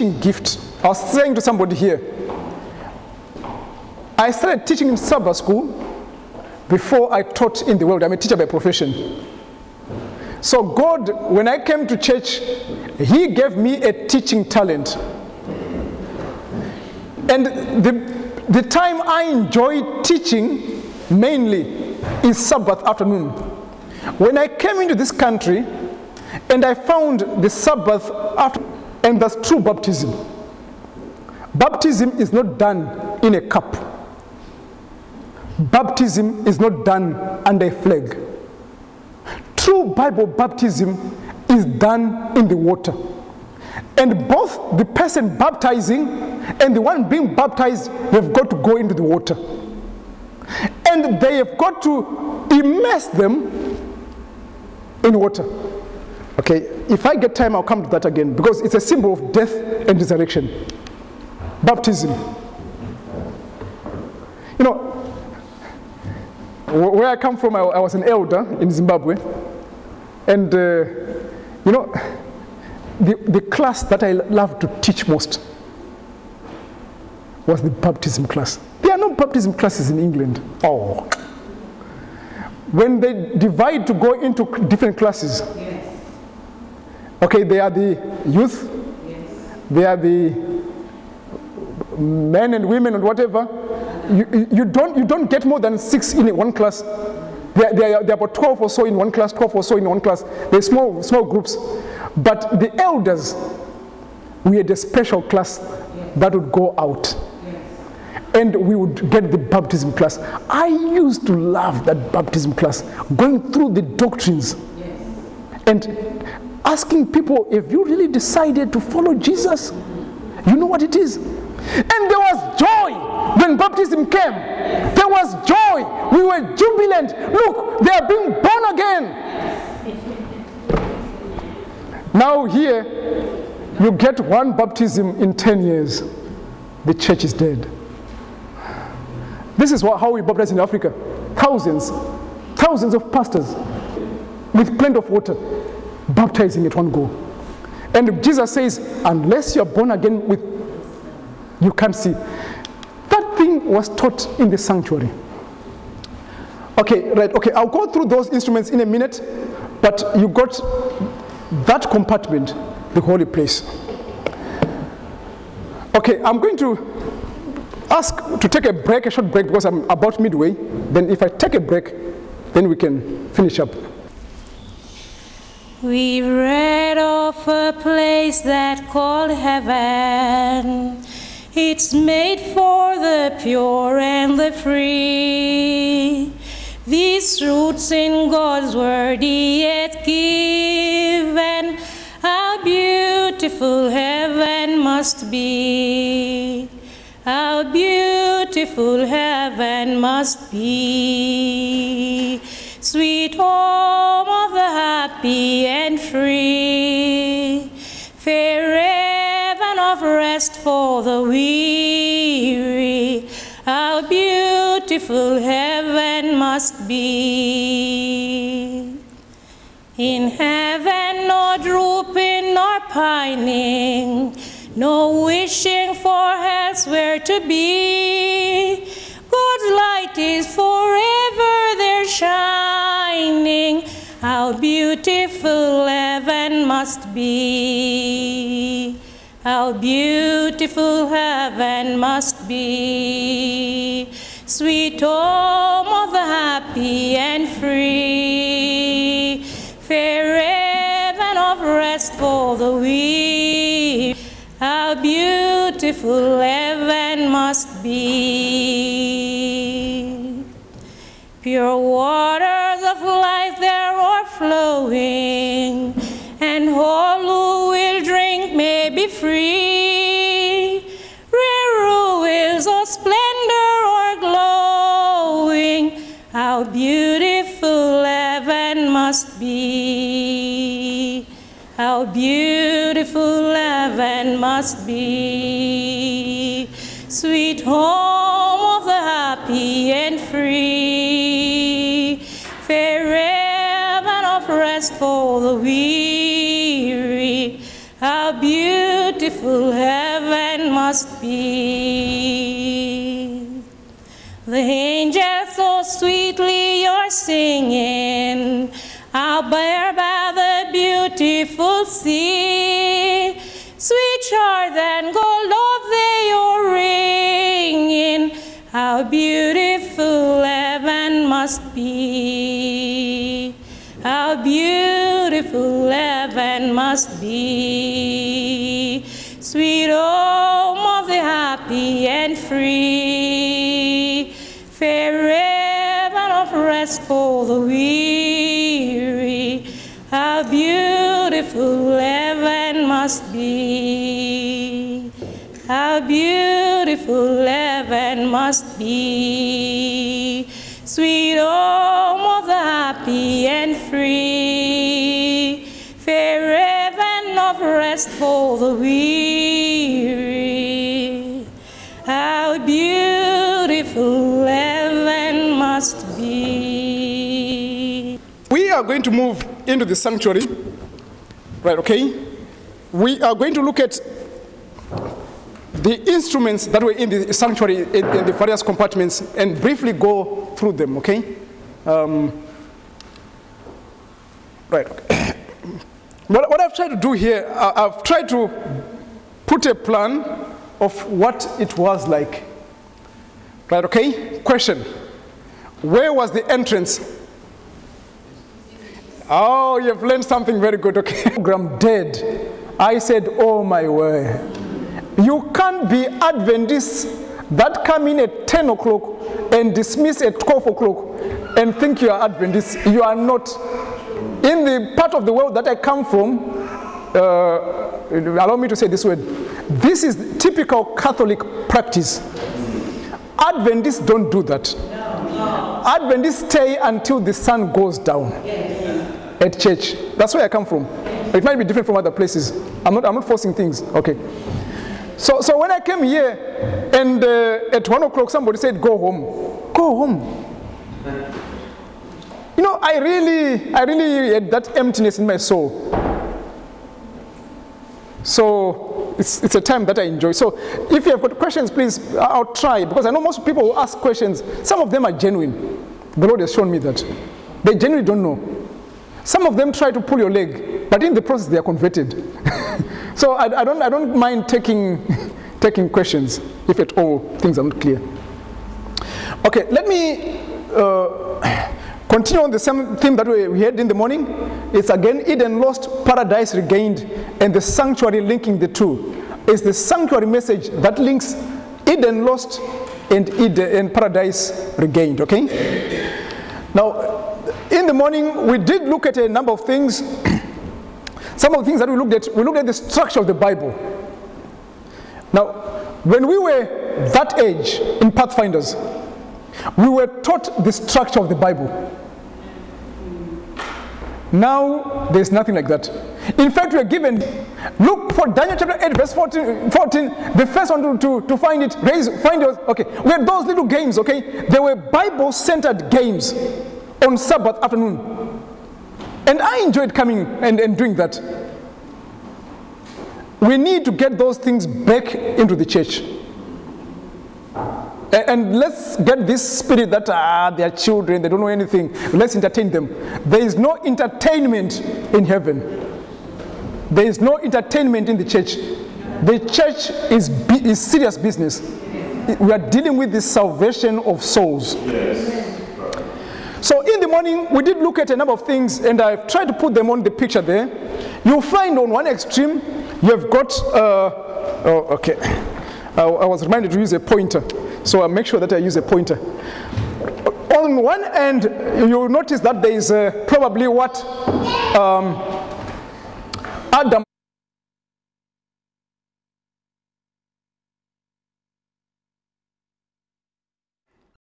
teaching gift. I was saying to somebody here, I started teaching in Sabbath school before I taught in the world. I'm a teacher by profession. So God, when I came to church, He gave me a teaching talent. And the time I enjoy teaching mainly is Sabbath afternoon. When I came into this country and I found the Sabbath after, and that's true baptism. Baptism is not done in a cup. Baptism is not done under a flag. True Bible baptism is done in the water. And both the person baptizing and the one being baptized have got to go into the water. And they have got to immerse them in water. Okay, if I get time, I'll come to that again, because it's a symbol of death and resurrection. Baptism. You know, where I come from, I was an elder in Zimbabwe. And, you know, the class that I loved to teach most was the baptism class. There are no baptism classes in England. Oh. When they divide to go into different classes, yes. Okay, they are the youth, yes. They are the men and women and whatever. You don't get more than 6 in one class. There are about 12 or so in one class, 12 or so in one class. They're small groups. But the elders, we had a special class that would go out. And we would get the baptism class. I used to love that baptism class, going through the doctrines and asking people, have you really decided to follow Jesus? You know what it is? And there was joy when baptism came. There was joy. We were jubilant. Look, they are being born again. Now here, you get one baptism in 10 years. The church is dead. This is how we baptize in Africa. Thousands of pastors with plenty of water baptizing at one go. And Jesus says, unless you're born again you can't see. That thing was taught in the sanctuary. Okay, right, okay, I'll go through those instruments in a minute, but you got that compartment, the holy place. Okay, I'm going to ask to take a break, a short break, because I'm about midway. Then if I take a break, then we can finish up. We read of a place that called heaven. It's made for the pure and the free. These roots in God's word He hath given. How beautiful heaven must be. How beautiful heaven must be. Sweet home of the happy and free. Fair haven of rest for the weary. How beautiful heaven must be. In heaven no drooping nor pining, no wishing for elsewhere to be. God's light is forever there shining. How beautiful heaven must be. How beautiful heaven must be. Sweet home of the happy and free. Fair haven of rest for the weary. How beautiful heaven must be. Pure waters of life there are flowing, and all who will drink may be free. Rare ruins of splendor are glowing. How beautiful heaven must be. How beautiful heaven must be. Sweet home of the happy and free. Fair haven of rest for the weary. How beautiful beautiful heaven must be. The angels so sweetly you're singing out there by the beautiful sea. Sweeter than gold of they are ringing. How beautiful heaven must be. How beautiful heaven must be. Sweet home of the happy and free. Fair heaven of rest for the weary. How beautiful heaven must be. How beautiful heaven must be. Sweet home of the happy and free. Fair heaven of rest for the weary. How beautiful heaven must be. We are going to move into the sanctuary, right, okay? We are going to look at the instruments that were in the sanctuary in the various compartments and briefly go through them, okay? Right. What I've tried to do here, I've tried to put a plan of what it was like. Right, okay? Question. Where was the entrance? Oh, you've learned something very good, okay? Program dead. I said, oh my word. You can't be Adventists that come in at 10 o'clock and dismiss at 12 o'clock and think you are Adventists. You are not. In the part of the world that I come from, allow me to say this word, this is typical Catholic practice. Adventists don't do that. Adventists stay until the sun goes down at church. That's where I come from. It might be different from other places. I'm not forcing things. Okay. So when I came here and at 1 o'clock somebody said, go home. Go home. You know, I really had that emptiness in my soul. So it's a time that I enjoy. So if you have got questions, please, I'll try. Because I know most people who ask questions, some of them are genuine. The Lord has shown me that. They genuinely don't know. Some of them try to pull your leg, but in the process they are converted. So I don't mind taking questions if at all things are not clear. Okay, let me continue on the same theme that we had in the morning. It's again Eden lost, paradise regained, and the sanctuary linking the two. It's the sanctuary message that links Eden lost and paradise regained. Okay. Now, in the morning we did look at a number of things. Some of the things that we looked at the structure of the Bible. Now, when we were that age in Pathfinders, we were taught the structure of the Bible. Now, there's nothing like that. In fact, we are given, look for Daniel chapter 8, verse 14, the first one to find it, find it, okay. We had those little games, okay. They were Bible-centered games on Sabbath afternoon. And I enjoyed coming and doing that. We need to get those things back into the church. And let's get this spirit that they are children, they don't know anything. Let's entertain them. There is no entertainment in heaven. There is no entertainment in the church. The church is serious business. We are dealing with the salvation of souls. Yes. So in the morning, we did look at a number of things, and I've tried to put them on the picture there. You'll find on one extreme, you've got, okay. I was reminded to use a pointer, so I'll make sure that I use a pointer. On one end, you'll notice that there is probably what Adam